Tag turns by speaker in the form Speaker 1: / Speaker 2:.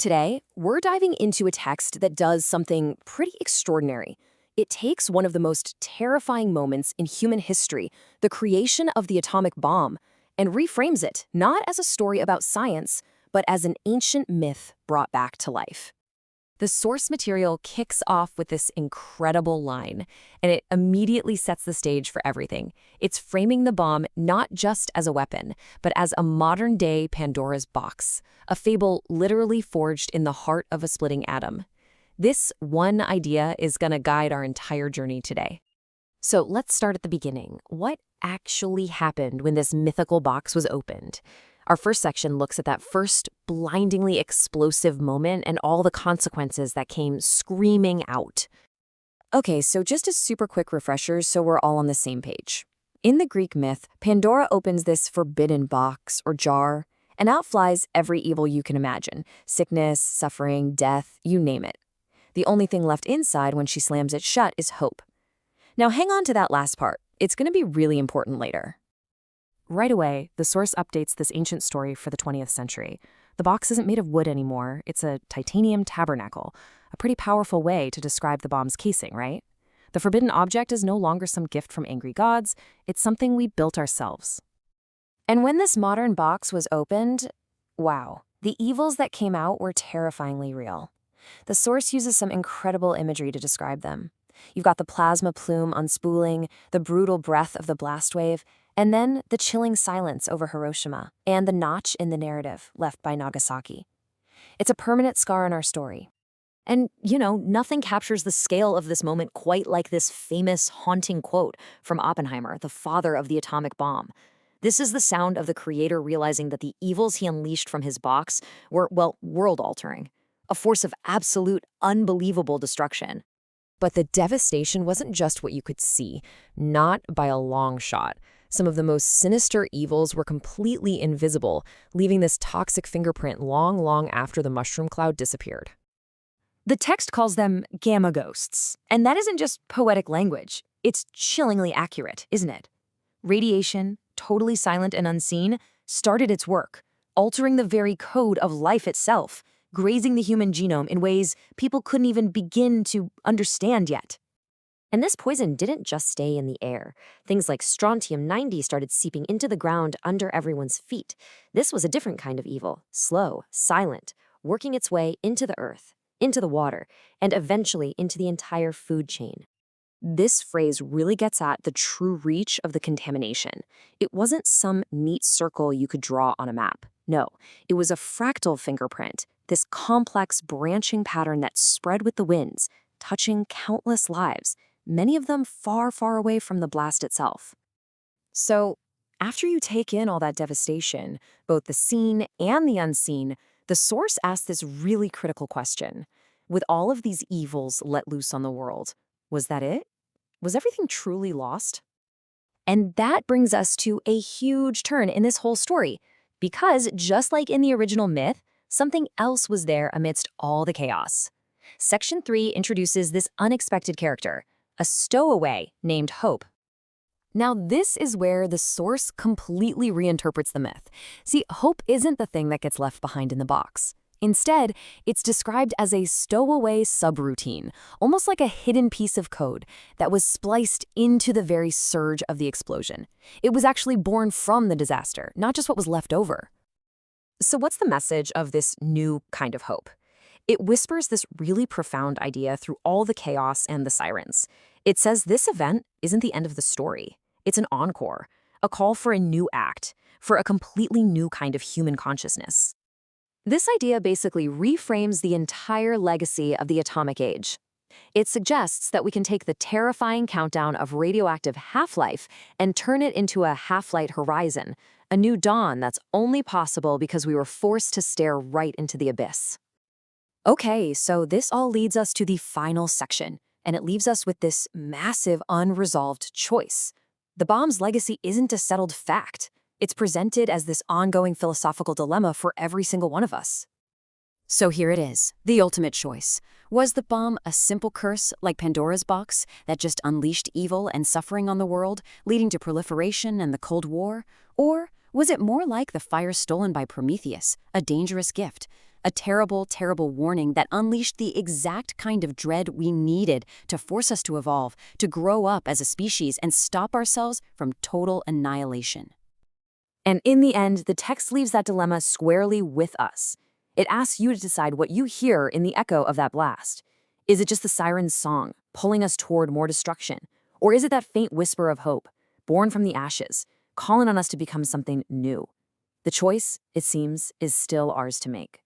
Speaker 1: Today, we're diving into a text that does something pretty extraordinary. It takes one of the most terrifying moments in human history, the creation of the atomic bomb, and reframes it not as a story about science, but as an ancient myth brought back to life. The source material kicks off with this incredible line, and it immediately sets the stage for everything. It's framing the bomb not just as a weapon, but as a modern-day Pandora's box, a fable literally forged in the heart of a splitting atom. This one idea is going to guide our entire journey today. So let's start at the beginning. What actually happened when this mythical box was opened? Our first section looks at that first blindingly explosive moment and all the consequences that came screaming out. Okay, so just a super quick refresher so we're all on the same page. In the Greek myth, Pandora opens this forbidden box or jar, and out flies every evil you can imagine. Sickness, suffering, death, you name it. The only thing left inside when she slams it shut is hope. Now hang on to that last part. It's going to be really important later. Right away, the source updates this ancient story for the 20th century. The box isn't made of wood anymore, it's a titanium tabernacle, a pretty powerful way to describe the bomb's casing, right? The forbidden object is no longer some gift from angry gods, it's something we built ourselves. And when this modern box was opened, wow, the evils that came out were terrifyingly real. The source uses some incredible imagery to describe them. You've got the plasma plume unspooling, the brutal breath of the blast wave, and then the chilling silence over Hiroshima and the notch in the narrative left by Nagasaki. It's a permanent scar in our story. And, nothing captures the scale of this moment quite like this famous, haunting quote from Oppenheimer, the father of the atomic bomb. This is the sound of the creator realizing that the evils he unleashed from his box were, world-altering, a force of absolute, unbelievable destruction. But the devastation wasn't just what you could see, not by a long shot. Some of the most sinister evils were completely invisible, leaving this toxic fingerprint long after the mushroom cloud disappeared. The text calls them gamma ghosts, and that isn't just poetic language. It's chillingly accurate, isn't it? Radiation, totally silent and unseen, started its work, altering the very code of life itself, grazing the human genome in ways people couldn't even begin to understand yet. And this poison didn't just stay in the air. Things like strontium-90 started seeping into the ground under everyone's feet. This was a different kind of evil, slow, silent, working its way into the earth, into the water, and eventually into the entire food chain. This phrase really gets at the true reach of the contamination. It wasn't some neat circle you could draw on a map. No, it was a fractal fingerprint, this complex branching pattern that spread with the winds, touching countless lives, many of them far away from the blast itself. So, after you take in all that devastation, both the seen and the unseen, the source asks this really critical question. With all of these evils let loose on the world, was that it? Was everything truly lost? And that brings us to a huge turn in this whole story, because just like in the original myth, something else was there amidst all the chaos. Section 3 introduces this unexpected character, a stowaway named Hope. Now, this is where the source completely reinterprets the myth. See, Hope isn't the thing that gets left behind in the box. Instead, it's described as a stowaway subroutine, almost like a hidden piece of code that was spliced into the very surge of the explosion. It was actually born from the disaster, not just what was left over. So what's the message of this new kind of hope? It whispers this really profound idea through all the chaos and the sirens. It says this event isn't the end of the story. It's an encore, a call for a new act, for a completely new kind of human consciousness. This idea basically reframes the entire legacy of the atomic age. It suggests that we can take the terrifying countdown of radioactive half-life and turn it into a half-light horizon, a new dawn that's only possible because we were forced to stare right into the abyss. Okay, so this all leads us to the final section, and it leaves us with this massive unresolved choice. The bomb's legacy isn't a settled fact. It's presented as this ongoing philosophical dilemma for every single one of us. So here it is, the ultimate choice. Was the bomb a simple curse like Pandora's box that just unleashed evil and suffering on the world, leading to proliferation and the Cold War? Or was it more like the fire stolen by Prometheus, a dangerous gift,
Speaker 2: A terrible, terrible warning that unleashed the exact kind of dread we needed to force us to evolve, to grow up as a species and stop ourselves from total annihilation.
Speaker 1: And in the end, the text leaves that dilemma squarely with us. It asks you to decide what you hear in the echo of that blast. Is it just the siren's song, pulling us toward more destruction? Or is it that faint whisper of hope, born from the ashes, calling on us to become something new? The choice, it seems, is still ours to make.